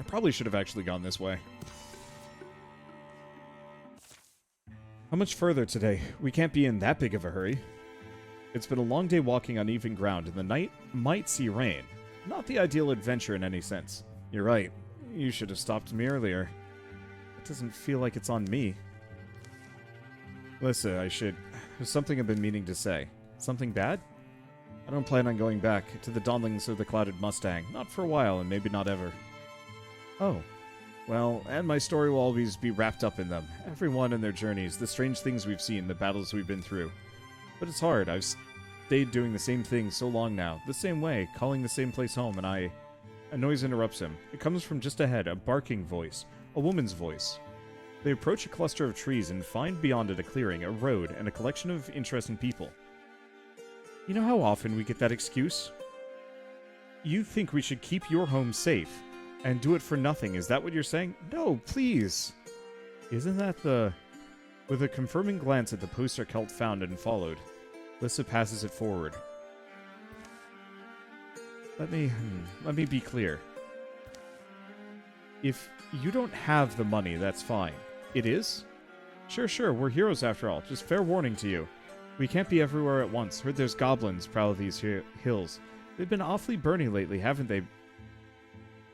Probably should have actually gone this way. How much further today? We can't be in that big of a hurry. It's been a long day walking on even ground, and the night might see rain. Not the ideal adventure in any sense. You're right. You should have stopped me earlier. It doesn't feel like it's on me. Listen, there's something I've been meaning to say. Something bad? I don't plan on going back to the Donlings or the Clouded Mustang. Not for a while, and maybe not ever. Oh. Well, and my story will always be wrapped up in them. Everyone and their journeys, the strange things we've seen, the battles we've been through. But it's hard. I've stayed doing the same thing so long now. The same way, calling the same place home, and A noise interrupts him. It comes from just ahead, a barking voice. A woman's voice. They approach a cluster of trees and find beyond it a clearing, a road, and a collection of interesting people. You know how often we get that excuse? You think we should keep your home safe and do it for nothing, is that what you're saying? No, please! Isn't that the... With a confirming glance at the poster Kelt found and followed, Lissa passes it forward. Let me be clear. If you don't have the money, that's fine. It is? Sure, we're heroes after all. Just fair warning to you. We can't be everywhere at once. Heard there's goblins prowl these hills. They've been awfully burny lately, haven't they?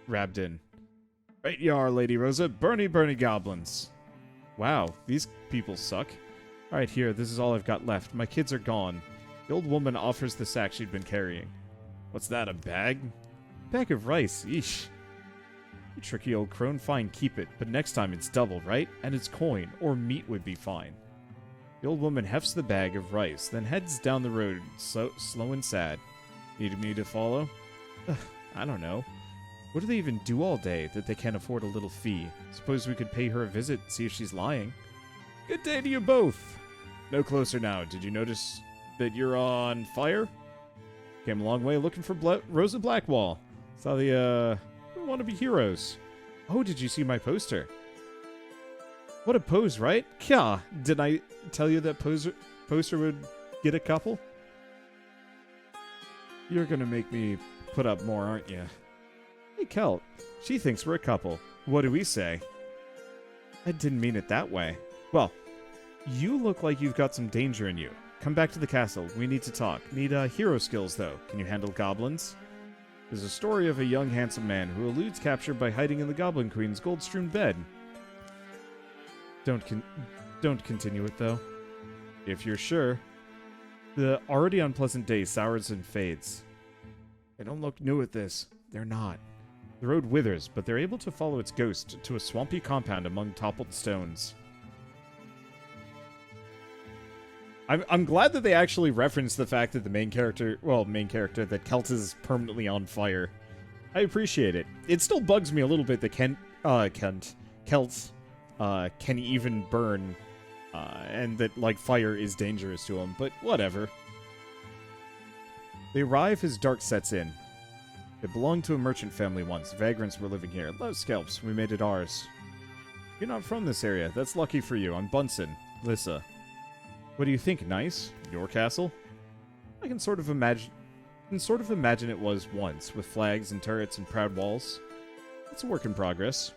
Rabdin. Right you are, Lady Rosa. Burny goblins. Wow, these people suck. Alright, here, this is all I've got left. My kids are gone. The old woman offers the sack she'd been carrying. What's that, a bag? Bag of rice, eesh. You tricky old crone, fine, keep it. But next time it's double, right? And it's coin, or meat would be fine. The old woman hefts the bag of rice, then heads down the road, slow and sad. Need me to follow? I don't know. What do they even do all day that they can't afford a little fee? Suppose we could pay her a visit, see if she's lying. Good day to you both! No closer now. Did you notice that you're on fire? Came a long way looking for Rosa Blackwall. Saw the, we want to be heroes. Oh, did you see my poster? What a pose, right? Kya! Did I tell you that poster would get a couple? You're gonna make me put up more, aren't you? Hey, Kelt. She thinks we're a couple. What do we say? I didn't mean it that way. Well, you look like you've got some danger in you. Come back to the castle. We need to talk. Need hero skills, though. Can you handle goblins? There's a story of a young, handsome man who eludes capture by hiding in the Goblin Queen's gold-strewn bed. Don't continue it, though. If you're sure. The already unpleasant day sours and fades. They don't look new at this. They're not. The road withers, but they're able to follow its ghost to a swampy compound among toppled stones. I'm glad that they actually referenced the fact that the main character, that Kelt is permanently on fire. I appreciate it. It still bugs me a little bit that Kelt can even burn, and that, like, fire is dangerous to him, but whatever. They arrive as dark sets in. It belonged to a merchant family once. Vagrants were living here. Love scalps. We made it ours. You're not from this area. That's lucky for you. I'm Bunsen. Lissa. What do you think? Nice? Your castle? I can sort of imagine it was once, with flags and turrets and proud walls. It's a work in progress.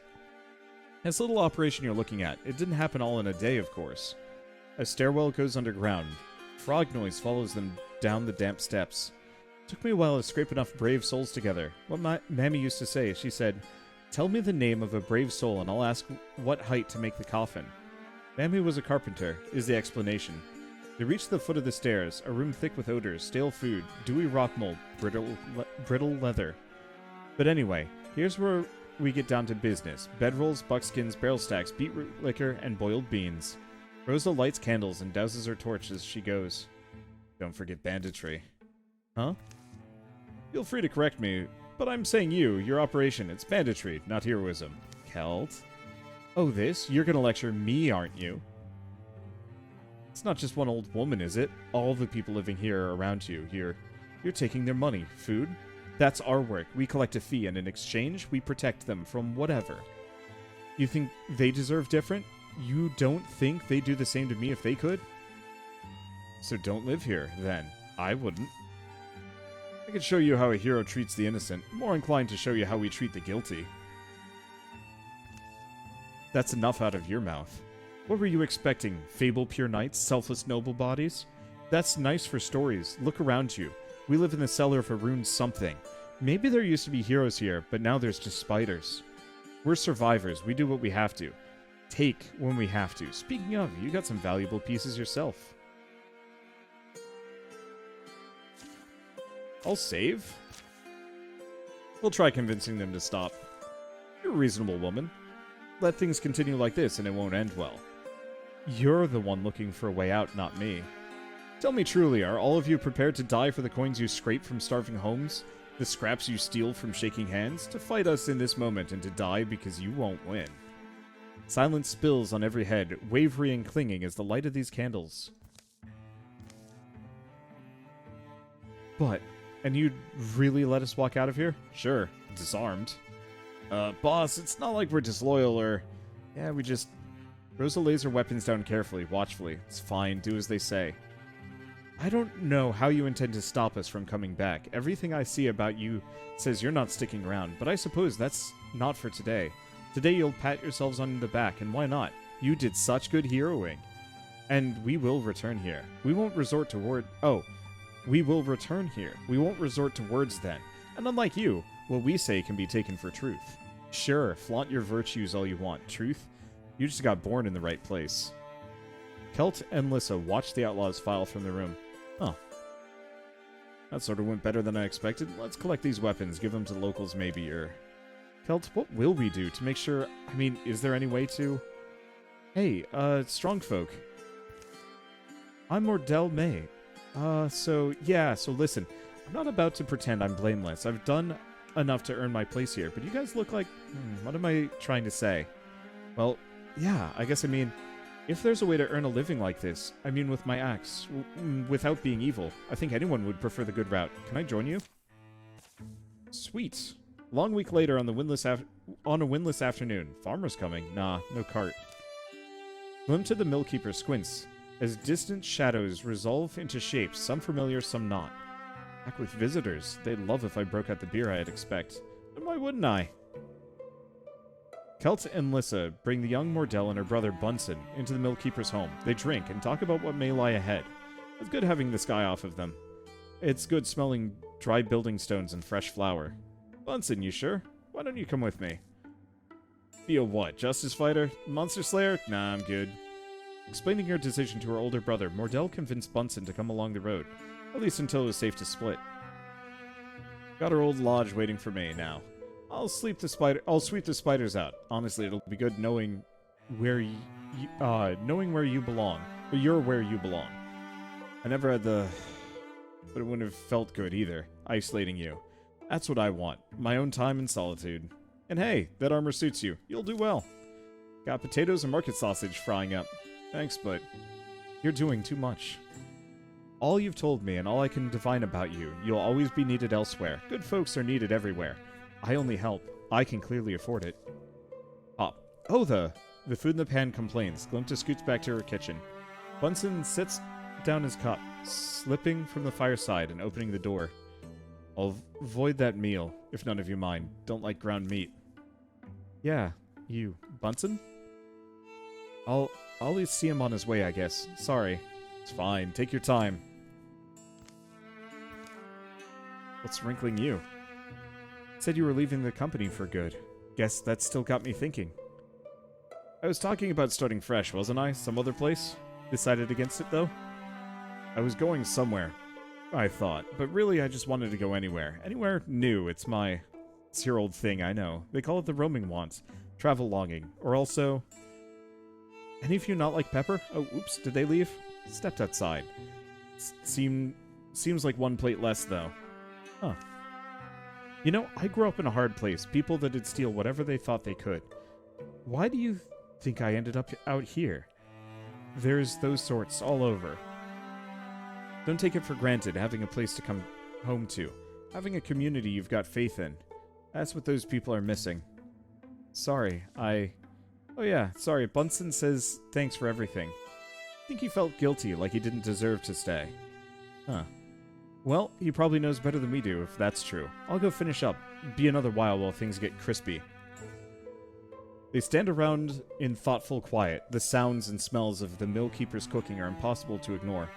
This little operation you're looking at, it didn't happen all in a day, of course. A stairwell goes underground. Frog noise follows them down the damp steps. Took me a while to scrape enough brave souls together. What Mammy used to say, she said, "Tell me the name of a brave soul and I'll ask what height to make the coffin." Mammy was a carpenter, is the explanation. They reached the foot of the stairs, a room thick with odors, stale food, dewy rock mold, brittle leather. But anyway, here's where we get down to business. Bedrolls, buckskins, barrel stacks, beetroot liquor, and boiled beans. Rosa lights candles and douses her torch as she goes. Don't forget banditry. Huh? Feel free to correct me, but I'm saying your operation, it's banditry, not heroism. Kelt? Oh, this? You're gonna lecture me, aren't you? It's not just one old woman, is it? All the people living here around you, you're taking their money. Food? That's our work. We collect a fee, and in exchange, we protect them from whatever. You think they deserve different? You don't think they'd do the same to me if they could? So don't live here, then. I wouldn't. I could show you how a hero treats the innocent. More inclined to show you how we treat the guilty. That's enough out of your mouth. What were you expecting? Fable pure knights? Selfless noble bodies? That's nice for stories. Look around you. We live in the cellar of a ruined something. Maybe there used to be heroes here, but now there's just spiders. We're survivors. We do what we have to. Take when we have to. Speaking of, you got some valuable pieces yourself. I'll save. We'll try convincing them to stop. You're a reasonable woman. Let things continue like this and it won't end well. You're the one looking for a way out, not me. Tell me truly, are all of you prepared to die for the coins you scrape from starving homes? The scraps you steal from shaking hands? To fight us in this moment and to die because you won't win? Silence spills on every head, wavery and clinging as the light of these candles. But, and you'd really let us walk out of here? Sure, disarmed. Boss, it's not like we're disloyal or... Yeah, we just... Rosa lays her weapons down carefully, watchfully. It's fine, do as they say. I don't know how you intend to stop us from coming back. Everything I see about you says you're not sticking around, but I suppose that's not for today. Today you'll pat yourselves on the back, and why not? You did such good heroing. And we will return here. We won't resort to word... Oh, we will return here. We won't resort to words then. And unlike you, what we say can be taken for truth. Sure, flaunt your virtues all you want. Truth? You just got born in the right place. Kelt and Lissa watch the outlaws file from the room. Oh. That sort of went better than I expected. Let's collect these weapons, give them to locals maybe, or... Kelt, what will we do to make sure... I mean, is there any way to... Hey, strong folk. I'm Mordell May. So listen. I'm not about to pretend I'm blameless. I've done enough to earn my place here, but you guys look like... what am I trying to say? Well, yeah, I guess I mean... If there's a way to earn a living like this, I mean with my axe, without being evil, I think anyone would prefer the good route. Can I join you? Sweet. Long week later on a windless afternoon. Farmer's coming. Nah, no cart. Glimpse to the millkeeper squints, as distant shadows resolve into shapes, some familiar, some not. Back with visitors. They'd love if I broke out the beer I'd expect. And why wouldn't I? Kelt and Lissa bring the young Mordell and her brother Bunsen into the millkeeper's home. They drink and talk about what may lie ahead. It's good having the sky off of them. It's good smelling dry building stones and fresh flour. Bunsen, you sure? Why don't you come with me? Be a what, justice fighter? Monster slayer? Nah, I'm good. Explaining her decision to her older brother, Mordell convinced Bunsen to come along the road, at least until it was safe to split. Got her old lodge waiting for me now. I'll sweep the spiders out. Honestly, it'll be good knowing where you belong. Or you're where you belong. I never had but it wouldn't have felt good either, isolating you. That's what I want. My own time and solitude. And hey, that armor suits you. You'll do well. Got potatoes and market sausage frying up. Thanks, but you're doing too much. All you've told me and all I can divine about you, you'll always be needed elsewhere. Good folks are needed everywhere. I only help. I can clearly afford it. Oh, the food in the pan complains. Glimta scoots back to her kitchen. Bunsen sits down his cup, slipping from the fireside and opening the door. I'll void that meal, if none of you mind. Don't like ground meat. Yeah, you. Bunsen? I'll at least see him on his way, I guess. Sorry. It's fine. Take your time. What's wrinkling you? Said you were leaving the company for good. Guess that still got me thinking. I was talking about starting fresh, wasn't I? Some other place? Decided against it, though? I was going somewhere, I thought, but really I just wanted to go anywhere. Anywhere new. It's your old thing, I know. They call it the roaming want. Travel longing. Or also... Any of you not like pepper? Oh, oops, did they leave? Stepped outside. Seems like one plate less, though. Huh. You know, I grew up in a hard place. People that'd steal whatever they thought they could. Why do you think I ended up out here? There's those sorts all over. Don't take it for granted, having a place to come home to. Having a community you've got faith in. That's what those people are missing. Sorry, Oh yeah, sorry, Bunsen says thanks for everything. I think he felt guilty, like he didn't deserve to stay. Huh. Well, he probably knows better than we do, if that's true. I'll go finish up. Be another while things get crispy. They stand around in thoughtful quiet. The sounds and smells of the mill keeper's cooking are impossible to ignore.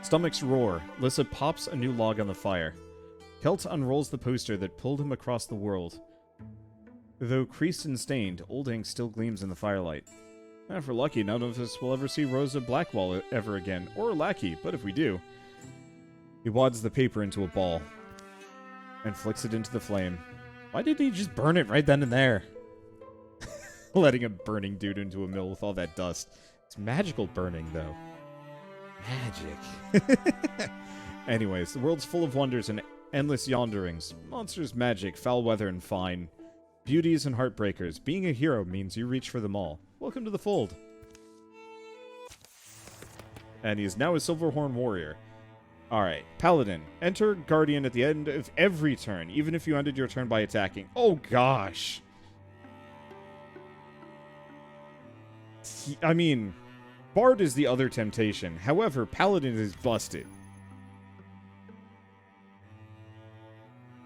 Stomachs roar. Lissa pops a new log on the fire. Kelt unrolls the poster that pulled him across the world. Though creased and stained, old ink still gleams in the firelight. If we're lucky, none of us will ever see Rosa Blackwall ever again, or Lackey, but if we do... He wads the paper into a ball and flicks it into the flame. Why didn't he just burn it right then and there? Letting a burning dude into a mill with all that dust. It's magical burning, though. Magic. Anyways, the world's full of wonders and endless yanderings. Monsters, magic, foul weather, and fine. Beauties and heartbreakers. Being a hero means you reach for them all. Welcome to the fold. And he is now a Silverhorn warrior. Alright, Paladin. Enter Guardian at the end of every turn, even if you ended your turn by attacking. Oh gosh! I mean, Bard is the other temptation. However, Paladin is busted.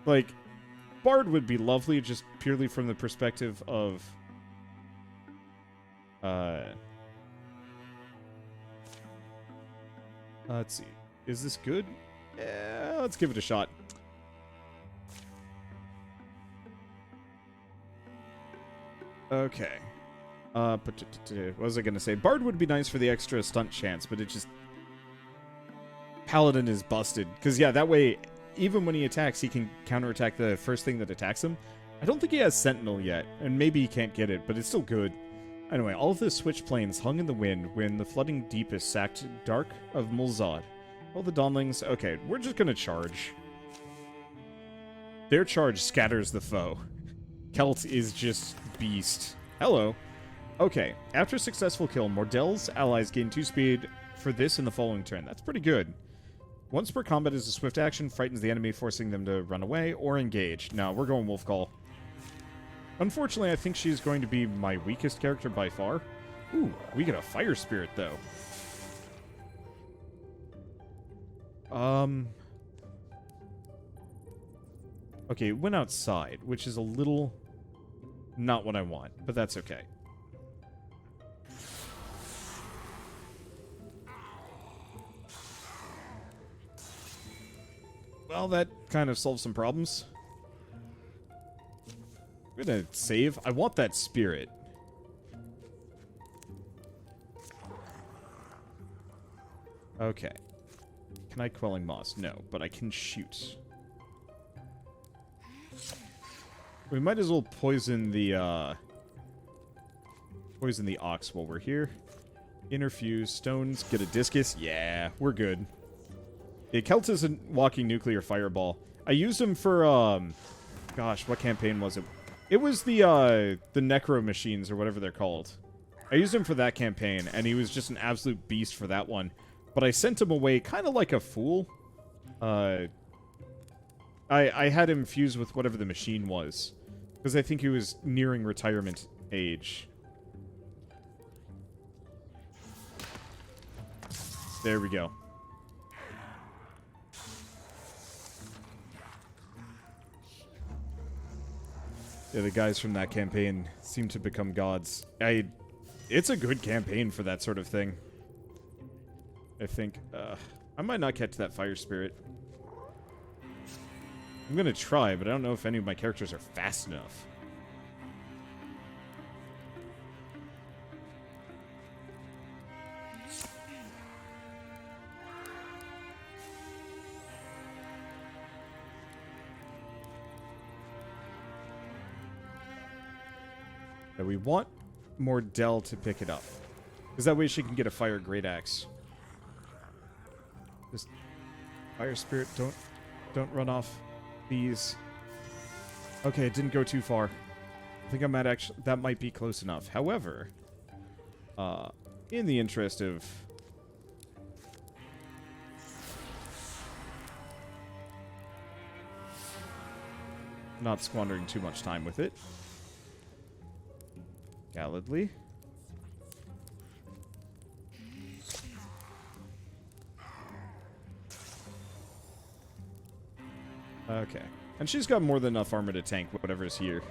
Like, Bard would be lovely just purely from the perspective of... let's see. Is this good? Yeah, let's give it a shot. Okay. What was I going to say? Bard would be nice for the extra stunt chance, but it just... Paladin is busted. Because, yeah, that way, even when he attacks, he can counterattack the first thing that attacks him. I don't think he has Sentinel yet, and maybe he can't get it, but it's still good. Anyway, all of the switch planes hung in the wind when the flooding deepest sacked dark of Mulzad. All the Dawnlings... Okay, we're just gonna charge. Their charge scatters the foe. Kelt is just beast. Hello. Okay, after a successful kill, Mordell's allies gain 2 speed for this in the following turn. That's pretty good. Once per combat is a swift action, frightens the enemy, forcing them to run away or engage. No, we're going Wolfcall. Unfortunately, I think she's going to be my weakest character by far. Ooh, we get a Fire Spirit, though. Okay, it went outside, which is a little not what I want, but that's okay. Well, that kind of solves some problems. I'm gonna save. I want that spirit. Okay. Can I Quelling Moss? No, but I can shoot. We might as well poison the ox while we're here. Interfuse stones, get a discus. Yeah, we're good. Yeah, Kelt is a walking nuclear fireball. I used him for gosh, what campaign was it? It was the Necro Machines or whatever they're called. I used him for that campaign, and he was just an absolute beast for that one. But I sent him away kind of like a fool. I had him fuse with whatever the machine was. Because I think he was nearing retirement age. There we go. Yeah, the guys from that campaign seem to become gods. It's a good campaign for that sort of thing. I think, I might not catch that Fire Spirit. I'm gonna try, but I don't know if any of my characters are fast enough. Now we want Mordell to pick it up, because that way she can get a Fire Great Axe. Just Fire Spirit, don't run off. Please. Okay, it didn't go too far. I think I might actually... That might be close enough. However, in the interest of... not squandering too much time with it. Galladly. Okay. And she's got more than enough armor to tank whatever is here.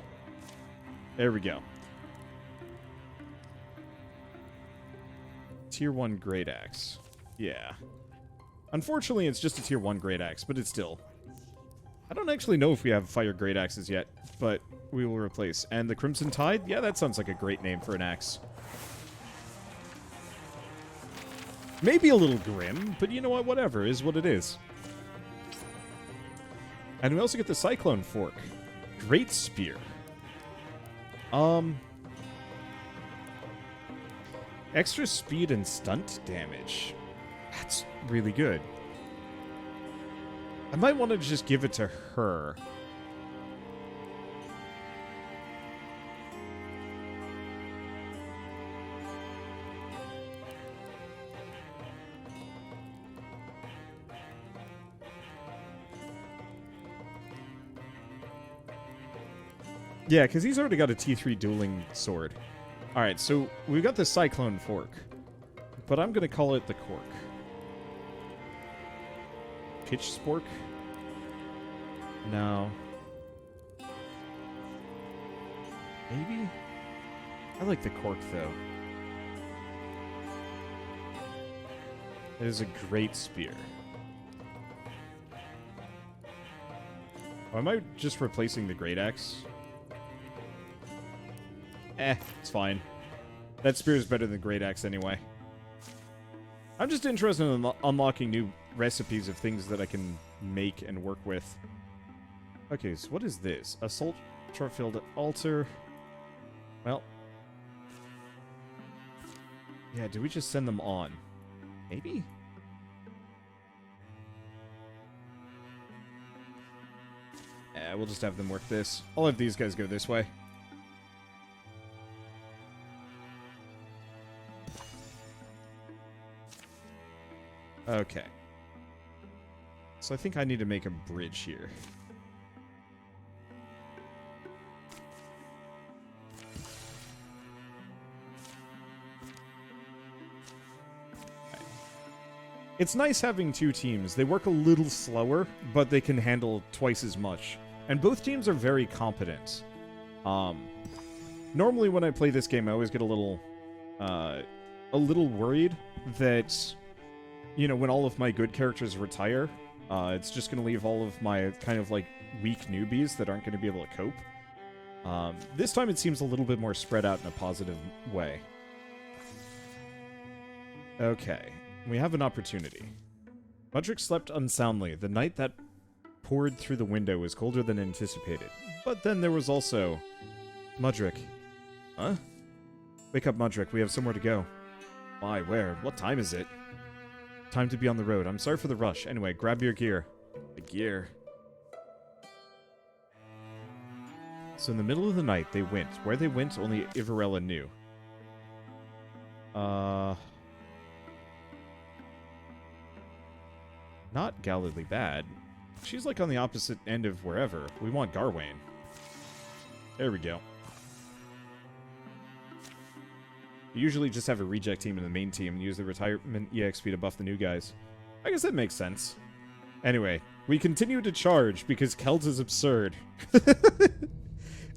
There we go. Tier 1 Great Axe. Yeah. Unfortunately, it's just a Tier 1 Great Axe, but it's still... I don't actually know if we have Fire Great Axes yet, but we will replace. And the Crimson Tide? Yeah, that sounds like a great name for an axe. Maybe a little grim, but you know what? Whatever is what it is. And we also get the Cyclone Fork. Great Spear. Extra speed and stunt damage. That's really good. I might want to just give it to her. Yeah, because he's already got a T3 dueling sword. Alright, so we've got the Cyclone Fork. But I'm going to call it the Cork. Pitchfork? No. Maybe? I like the Cork, though. It is a great spear. Or am I just replacing the Great Axe? It's fine. That spear is better than Great Axe anyway. I'm just interested in unlocking new recipes of things that I can make and work with. Okay, so what is this? Assault short-filled altar. Well. Yeah, do we just send them on? Maybe? We'll just have them work this. I'll have these guys go this way. Okay. So I think I need to make a bridge here. Okay. It's nice having two teams. They work a little slower, but they can handle twice as much. And both teams are very competent. Normally when I play this game, I always get a little worried that... You know, when all of my good characters retire, it's just going to leave all of my kind of, like, weak newbies that aren't going to be able to cope. This time it seems a little bit more spread out in a positive way. Okay, we have an opportunity. Mudrick slept unsoundly. The night that poured through the window was colder than anticipated. But then there was also... Mudrick. Huh? Wake up, Mudrick. We have somewhere to go. Why? Where? What time is it? Time to be on the road. I'm sorry for the rush. Anyway, grab your gear. The gear. So in the middle of the night, they went. Where they went, only Ivarella knew. Not Galilee Bad. She's like on the opposite end of wherever. We want Garwain. There we go. You usually just have a reject team in the main team and use the retirement EXP to buff the new guys. I guess that makes sense. Anyway, we continue to charge because Keld is absurd.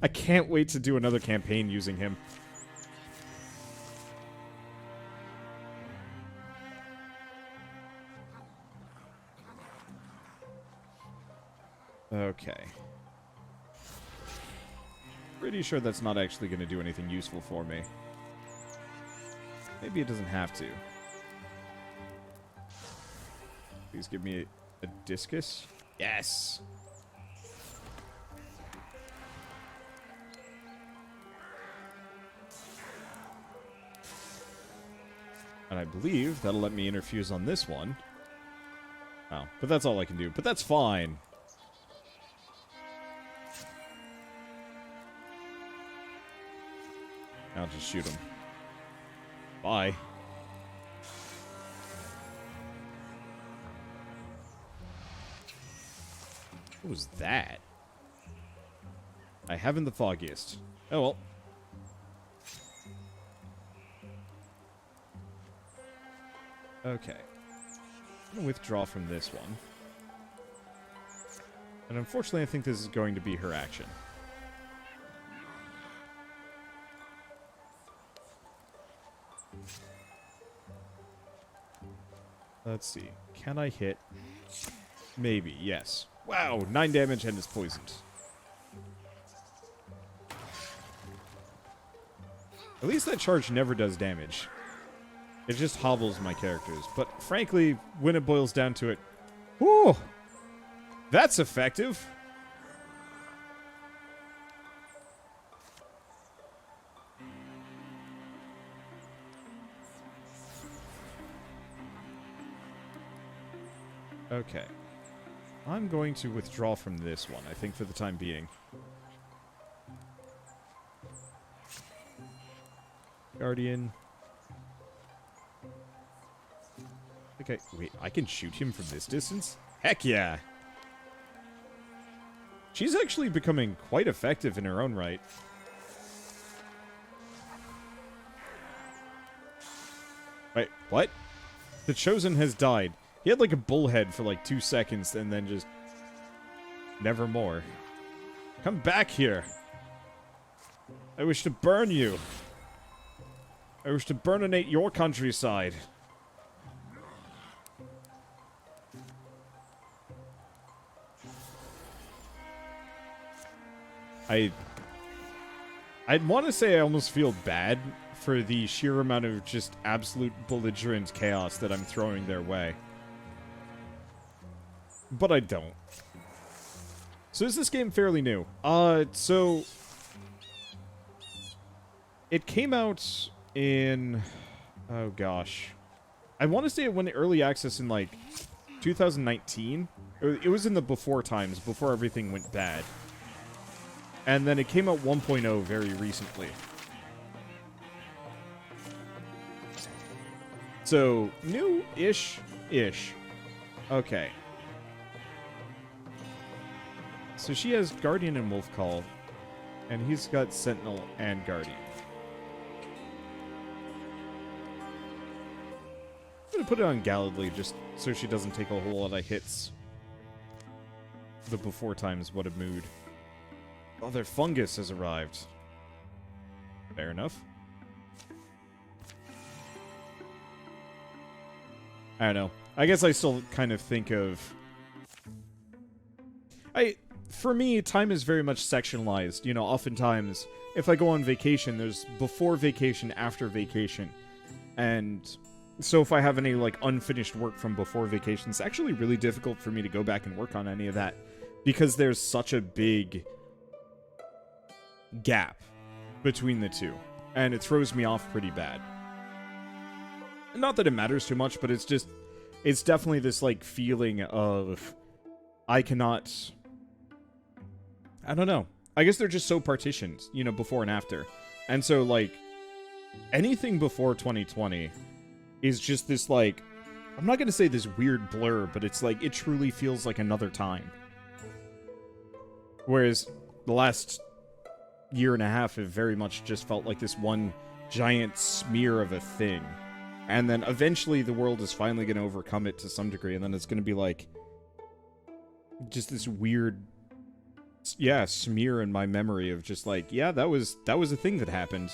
I can't wait to do another campaign using him. Okay. Pretty sure that's not actually going to do anything useful for me. Maybe it doesn't have to. Please give me a discus. Yes! And I believe that'll let me interfuse on this one. Oh, but that's all I can do. But that's fine. I'll just shoot him. Bye. What was that? I haven't the foggiest. Oh well. Okay. I'm gonna withdraw from this one. And unfortunately, I think this is going to be her action. Let's see. Can I hit? Maybe, yes. Wow, 9 damage and is poisoned. At least that charge never does damage. It just hobbles my characters. But frankly, when it boils down to it, whew, that's effective. Okay. I'm going to withdraw from this one, I think, for the time being. Guardian. Okay, wait, I can shoot him from this distance? Heck yeah! She's actually becoming quite effective in her own right. Wait, what? The Chosen has died. He had like a bullhead for like 2 seconds and then just... nevermore. Come back here! I wish to burn you! I wish to burninate your countryside! I'd want to say I almost feel bad for the sheer amount of just absolute belligerent chaos that I'm throwing their way. But I don't. So is this game fairly new? So... It came out in... Oh gosh. I want to say it went early access in like 2019. It was in the before times, before everything went bad. And then it came out 1.0 very recently. So, new-ish-ish. Okay. So she has Guardian and Wolf Call, and he's got Sentinel and Guardian. I'm gonna put it on Gallantly just so she doesn't take a whole lot of hits. The before times, what a mood. Oh, their fungus has arrived. Fair enough. I don't know. I guess I still kind of think of... For me, time is very much sectionalized. You know, oftentimes, if I go on vacation, there's before vacation, after vacation. And so if I have any, like, unfinished work from before vacation, it's actually really difficult for me to go back and work on any of that. Because there's such a big gap between the two. And it throws me off pretty bad. Not that it matters too much, but it's just... It's definitely this, like, feeling of... I cannot... I don't know. I guess they're just so partitioned, you know, before and after. And so, like, anything before 2020 is just this, like... I'm not gonna say this weird blur, but it's like, it truly feels like another time. Whereas the last year and a half have very much just felt like this one giant smear of a thing. And then eventually the world is finally going to overcome it to some degree, and then it's going to be like just this weird, yeah, smear in my memory of just like, yeah, that was a thing that happened.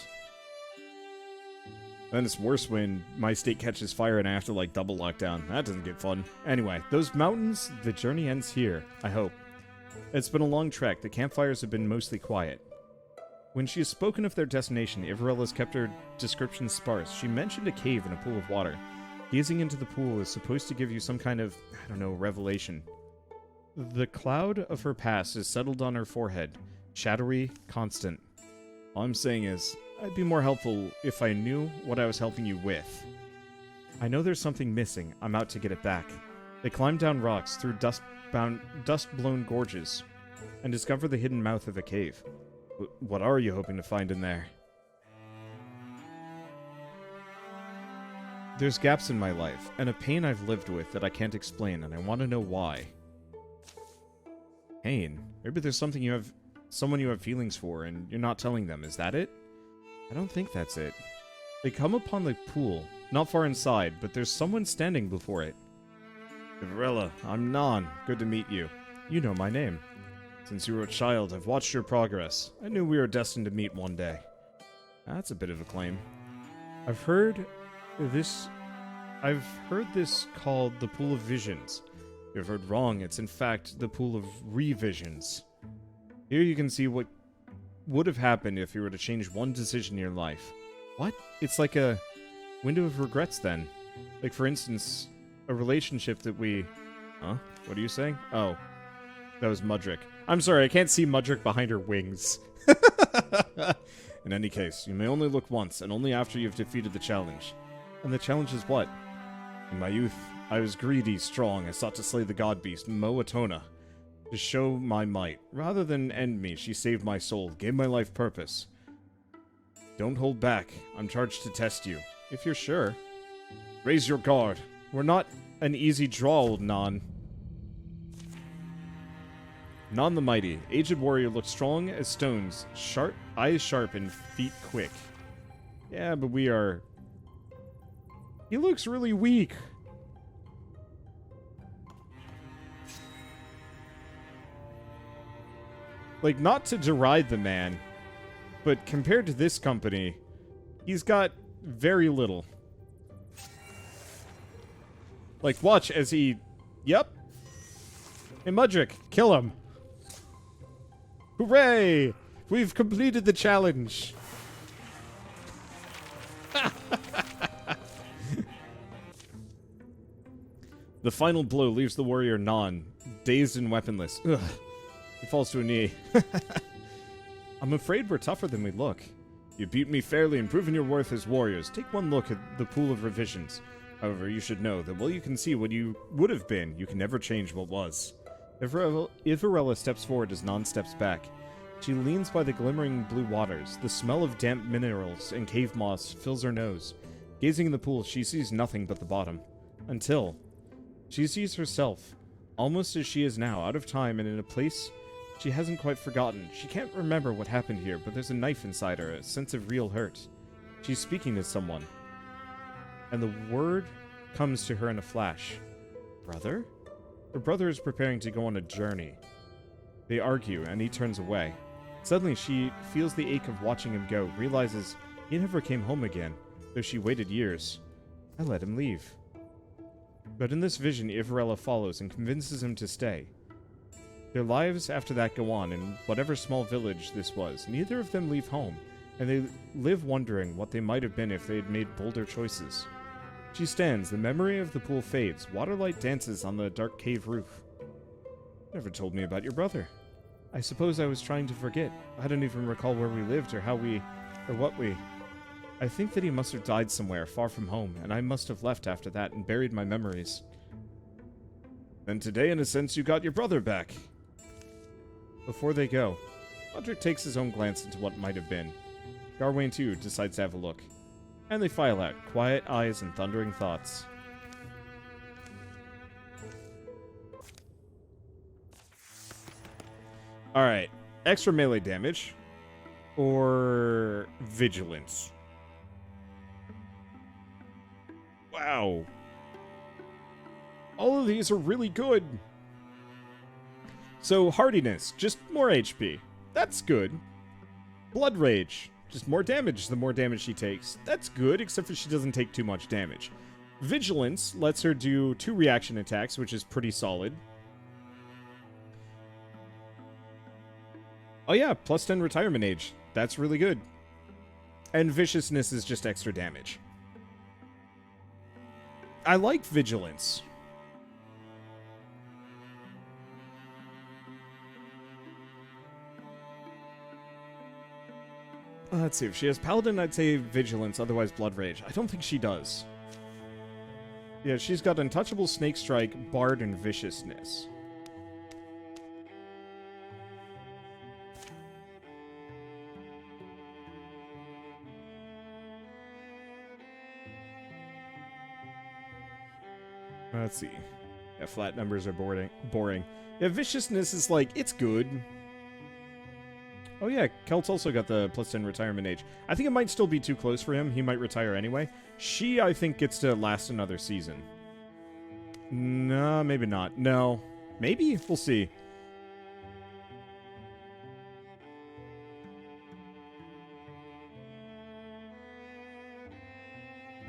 Then it's worse when my state catches fire and I have to like double lockdown. That doesn't get fun. Anyway, those mountains, the journey ends here, I hope. It's been a long trek. The campfires have been mostly quiet. When she has spoken of their destination, Ivarella has kept her description sparse. She mentioned a cave and a pool of water. Gazing into the pool is supposed to give you some kind of, I don't know, revelation. The cloud of her past is settled on her forehead. Shadowy, constant. All I'm saying is, I'd be more helpful if I knew what I was helping you with. I know there's something missing. I'm out to get it back. They climb down rocks through dust-blown gorges and discover the hidden mouth of a cave. What are you hoping to find in there? There's gaps in my life, and a pain I've lived with that I can't explain, and I want to know why. Pain? Maybe there's someone you have feelings for, and you're not telling them. Is that it? I don't think that's it. They come upon the pool, not far inside, but there's someone standing before it. Ivarella, I'm Nan. Good to meet you. You know my name. Since you were a child, I've watched your progress. I knew we were destined to meet one day. That's a bit of a claim. I've heard this I've heard this called the Pool of Visions. You've heard wrong. It's in fact the Pool of Revisions. Here you can see what would have happened if you were to change one decision in your life. What? It's like a window of regrets then. Like, for instance, a relationship that we... Huh? What are you saying? Oh. That was Mudrick. I'm sorry, I can't see Mudrick behind her wings. In any case, you may only look once, and only after you've defeated the challenge. And the challenge is what? In my youth, I was greedy, strong. I sought to slay the god beast, Moatona, to show my might. Rather than end me, she saved my soul, gave my life purpose. Don't hold back. I'm charged to test you. If you're sure. Raise your guard. We're not an easy draw, old Non. Non the Mighty. Aged warrior looks strong as stones. Sharp, eyes sharp and feet quick. Yeah, but we are... He looks really weak. Like, not to deride the man, but compared to this company, he's got very little. Like, watch as he... Yep. Hey, Mudrick, kill him. Hooray! We've completed the challenge. The final blow leaves the warrior Non, dazed and weaponless. Ugh. He falls to a knee. I'm afraid we're tougher than we look. You beat me fairly and proven your worth as warriors. Take one look at the Pool of Revisions. However, you should know that while you can see what you would have been, you can never change what was. Ivarella steps forward as Non steps back. She leans by the glimmering blue waters. The smell of damp minerals and cave moss fills her nose. Gazing in the pool, she sees nothing but the bottom. Until she sees herself, almost as she is now, out of time and in a place she hasn't quite forgotten. She can't remember what happened here, but there's a knife inside her, a sense of real hurt. She's speaking to someone. And the word comes to her in a flash. Brother? Her brother is preparing to go on a journey. They argue, and he turns away. Suddenly, she feels the ache of watching him go, realizes he never came home again, though she waited years. I let him leave. But in this vision, Ivarella follows and convinces him to stay. Their lives after that go on in whatever small village this was. Neither of them leave home, and they live wondering what they might have been if they had made bolder choices. She stands, the memory of the pool fades, waterlight dances on the dark cave roof. Never told me about your brother. I suppose I was trying to forget. I don't even recall where we lived or what we... I think that he must have died somewhere far from home, and I must have left after that and buried my memories. Then today, in a sense, you got your brother back. Before they go, Mudrick takes his own glance into what might have been. Garwain, too, decides to have a look. And they file out, quiet eyes and thundering thoughts. Alright, extra melee damage. Or vigilance. Wow. All of these are really good. So, hardiness, just more HP. That's good. Blood rage, just more damage the more damage she takes. That's good, except for she doesn't take too much damage. Vigilance lets her do 2 reaction attacks, which is pretty solid. Oh yeah, plus 10 retirement age. That's really good. And viciousness is just extra damage. I like vigilance. Let's see, if she has Paladin, I'd say Vigilance, otherwise Blood Rage. I don't think she does. Yeah, she's got Untouchable, Snake Strike, Bard, and Viciousness. Let's see. Yeah, flat numbers are boring. Yeah, Viciousness is like, it's good. Oh yeah, Kelt's also got the plus 10 retirement age. I think it might still be too close for him. He might retire anyway. She, I think, gets to last another season. No, maybe not. No. Maybe? We'll see.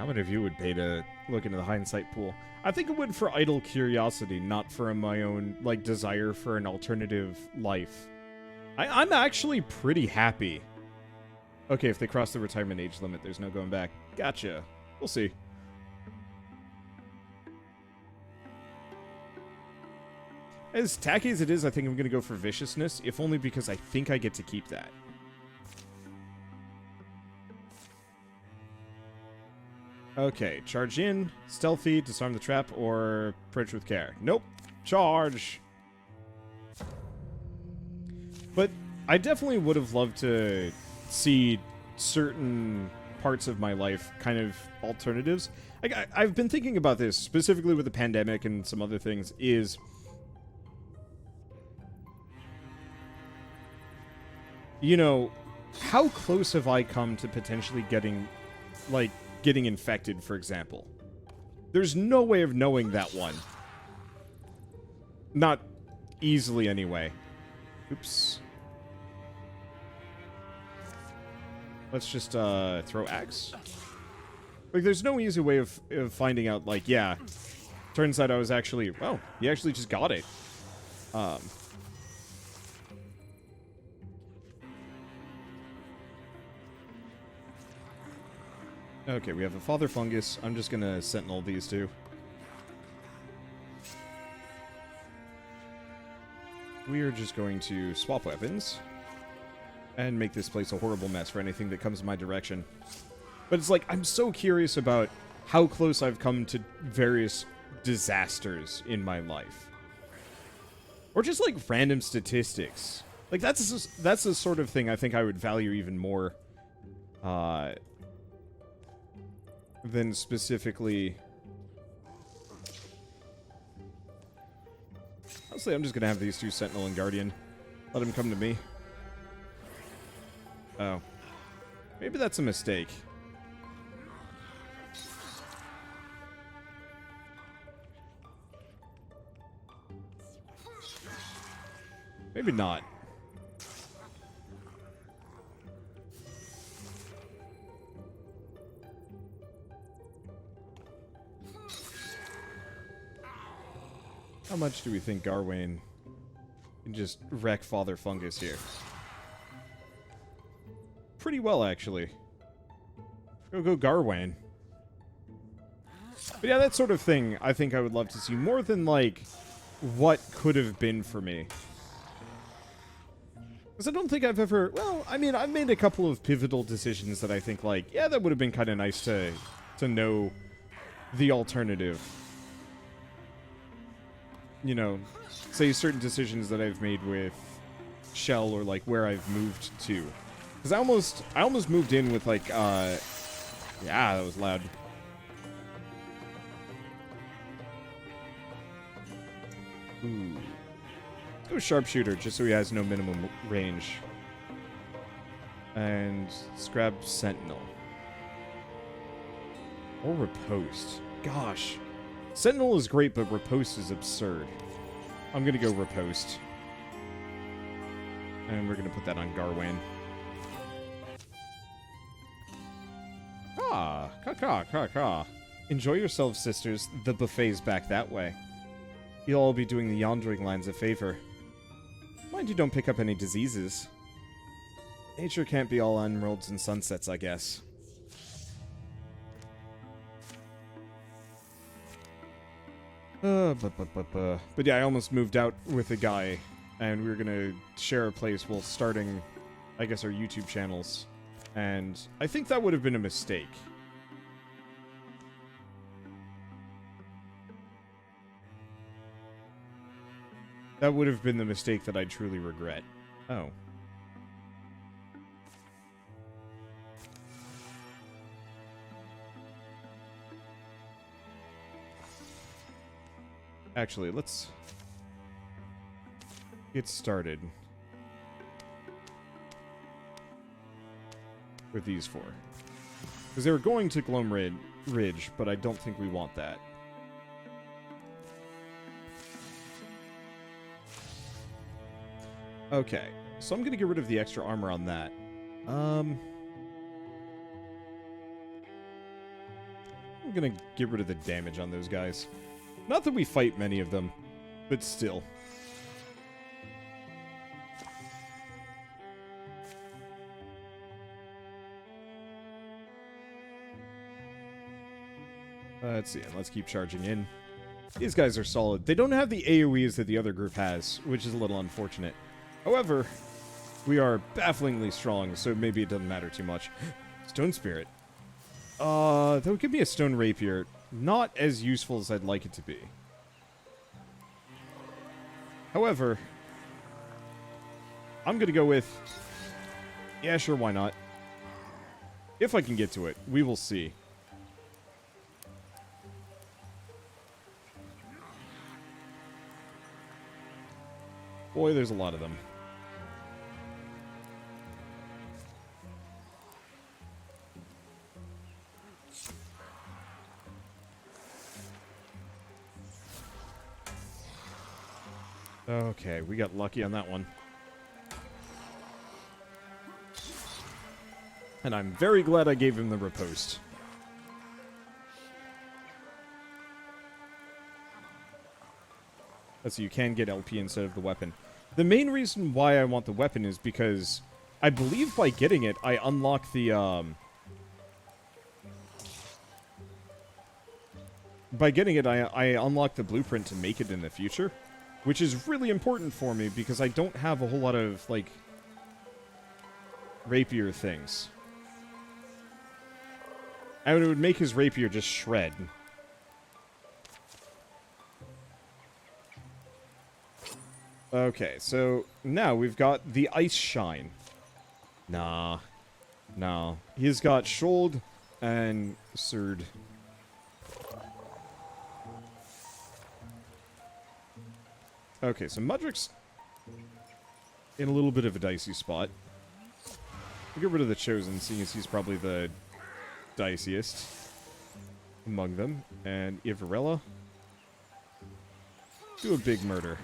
How many of you would pay to look into the hindsight pool? I think it would for idle curiosity, not for my own, like, desire for an alternative life. I'm actually pretty happy. Okay, if they cross the retirement age limit, there's no going back. Gotcha. We'll see. As tacky as it is, I think I'm going to go for viciousness, if only because I think I get to keep that. Okay, charge in, stealthy, disarm the trap, or approach with care. Nope. Charge! But I definitely would have loved to see certain parts of my life kind of alternatives. I've been thinking about this, specifically with the pandemic and some other things, is... You know, how close have I come to potentially getting, like, getting infected, for example? There's no way of knowing that one. Not easily, anyway. Oops. Let's just, throw axe. Like, there's no easy way of finding out, like, yeah. Turns out I was actually, well, you actually just got it. Okay, we have a father fungus. I'm just gonna sentinel these two. We are just going to swap weapons and make this place a horrible mess for anything that comes in my direction. But it's like, I'm so curious about how close I've come to various disasters in my life. Or just, like, random statistics. Like, that's the sort of thing I think I would value even more, than specifically... Honestly, I'm just gonna have these two Sentinel and Guardian. Let them come to me. Oh. Maybe that's a mistake. Maybe not. How much do we think Garwain can just wreck Father Fungus here? Pretty well, actually. Go Garwain. But yeah, that sort of thing I think I would love to see. More than, like, what could have been for me. Because I don't think I've ever... Well, I mean, I've made a couple of pivotal decisions that I think, like, yeah, that would have been kind of nice to know the alternative. You know, say certain decisions that I've made with Shell or, like, where I've moved to. Because I almost moved in with, like, yeah, that was loud. Ooh. Let's go Sharpshooter, just so he has no minimum range. And let's grab Sentinel. Or Riposte. Gosh. Sentinel is great, but Riposte is absurd. I'm gonna go Riposte. And we're gonna put that on Garwain. Ka. Enjoy yourselves, sisters. The buffet's back that way. You'll all be doing the yondering lines a favor. Mind you don't pick up any diseases. Nature can't be all emeralds and sunsets, I guess. But yeah, I almost moved out with a guy, and we were gonna share a place while starting, I guess, our YouTube channels. And I think that would have been a mistake. That would have been the mistake that I truly regret. Oh. Actually, let's get started with these four. Because they were going to Gloam Ridge, but I don't think we want that. Okay, so I'm going to get rid of the extra armor on that. I'm gonna get rid of the damage on those guys. Not that we fight many of them, but still. Let's see, and let's keep charging in. These guys are solid. They don't have the AoEs that the other group has, which is a little unfortunate. However, we are bafflingly strong, so maybe it doesn't matter too much. Stone Spirit. That would give me a Stone Rapier. Not as useful as I'd like it to be. However, I'm gonna go with... Yeah, sure, why not? If I can get to it. We will see. Boy, there's a lot of them. Okay, we got lucky on that one. And I'm very glad I gave him the riposte. So you can get LP instead of the weapon. The main reason why I want the weapon is because I believe by getting it, I unlock the, By getting it, I unlock the blueprint to make it in the future. Which is really important for me because I don't have a whole lot of, like, rapier things. And it would make his rapier just shred. Okay, so now we've got the Ice Shine. Nah. No. He's got Shold and Surd. Okay, so Mudrick's in a little bit of a dicey spot. We'll get rid of the Chosen, seeing as he's probably the diciest among them. And Ivarella. Do a big murder.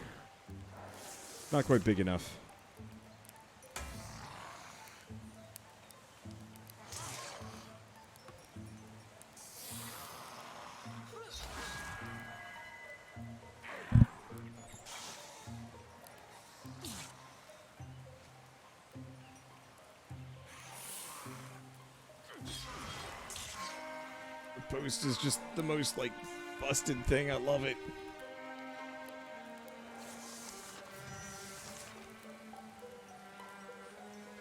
Not quite big enough. Post is just the most, like, busted thing. I love it.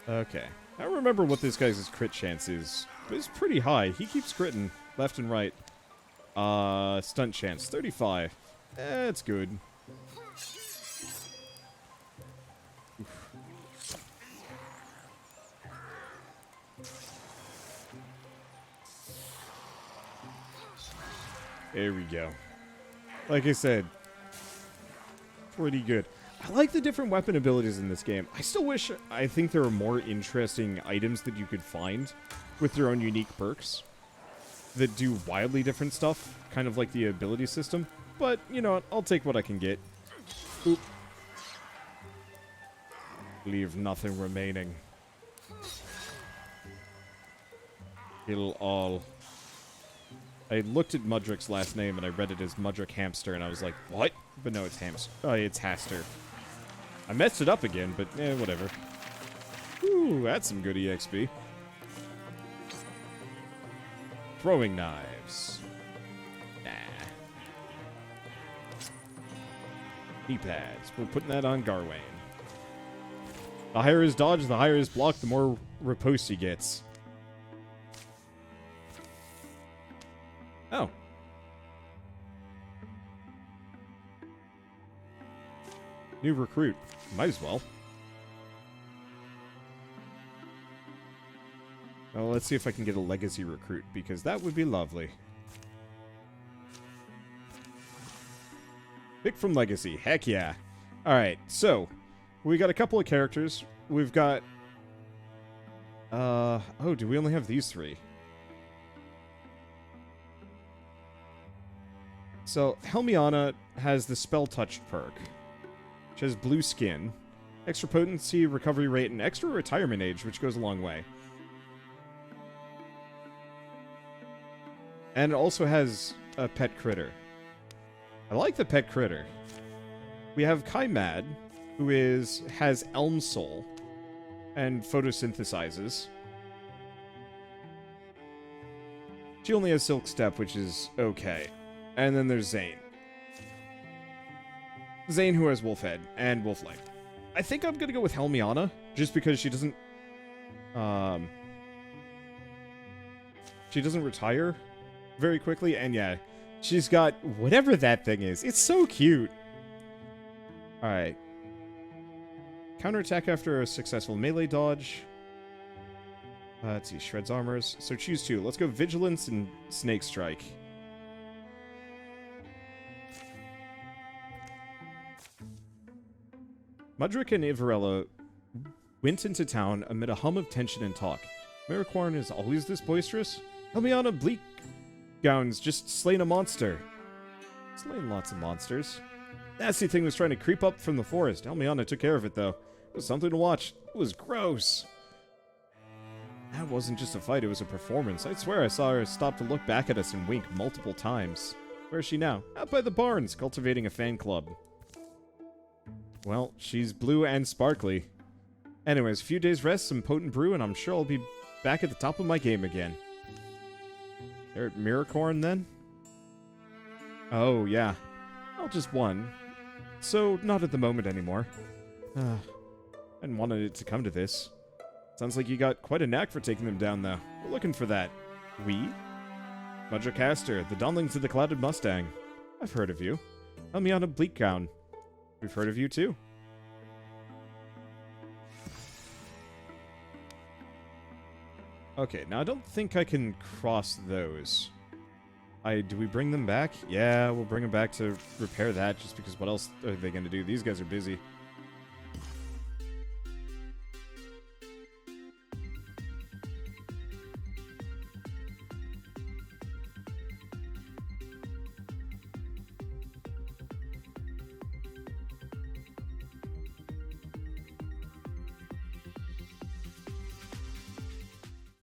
Okay. I don't remember what this guy's crit chance is, but it's pretty high. He keeps critting left and right. Stunt chance, 35. It's good. There we go. Like I said, pretty good. I like the different weapon abilities in this game. I still wish, I think there are more interesting items that you could find with their own unique perks that do wildly different stuff, kind of like the ability system. But, you know what, I'll take what I can get. Oop. Leave nothing remaining. Kill all. I looked at Mudrick's last name and I read it as Mudrick Hamster and I was like, what? But no, it's Hamster. It's Haster. I messed it up again, but whatever. Ooh, that's some good EXP. Throwing knives. Nah. Knee pads. We're putting that on Garwain. The higher his dodge, the higher his block, the more riposte he gets. Oh. New recruit. Might as well. Well, let's see if I can get a legacy recruit, because that would be lovely. Pick from legacy. Heck yeah. Alright, so we got a couple of characters. We've got... oh, do we only have these three? So, Helmianna has the Spell Touched perk, which has blue skin, extra potency, recovery rate, and extra retirement age, which goes a long way. And it also has a pet critter. I like the pet critter. We have Kaimad, who has Elm Soul and photosynthesizes. She only has Silk Step, which is okay. And then there's Zane. Zane, who has Wolf Head and Wolf Leg. I think I'm gonna go with Helmianna, just because she doesn't retire very quickly, and yeah, she's got whatever that thing is. It's so cute. Alright. Counterattack after a successful melee dodge. Let's see, shreds armors. So choose two. Let's go Vigilance and Snake Strike. Mudrick and Ivarella went into town amid a hum of tension and talk. Maricorn is always this boisterous? Helmianna Bleak Gown's just slain a monster. Slain lots of monsters. Nasty thing was trying to creep up from the forest. Helmianna took care of it, though. It was something to watch. It was gross. That wasn't just a fight, it was a performance. I swear I saw her stop to look back at us and wink multiple times. Where is she now? Out by the barns, cultivating a fan club. Well, she's blue and sparkly. Anyways, a few days rest, some potent brew, and I'm sure I'll be back at the top of my game again. They're at Miracorn, then? Oh, yeah. Well, just one. So, not at the moment anymore. I hadn't wanted it to come to this. Sounds like you got quite a knack for taking them down, though. We're looking for that. We? Mudricaster, the Donlings of the Clouded Mustang. I've heard of you. Helmianna Bleakgown. We've heard of you, too. Okay, now I don't think I can cross those. Do we bring them back? Yeah, we'll bring them back to repair that, just because what else are they going to do? These guys are busy.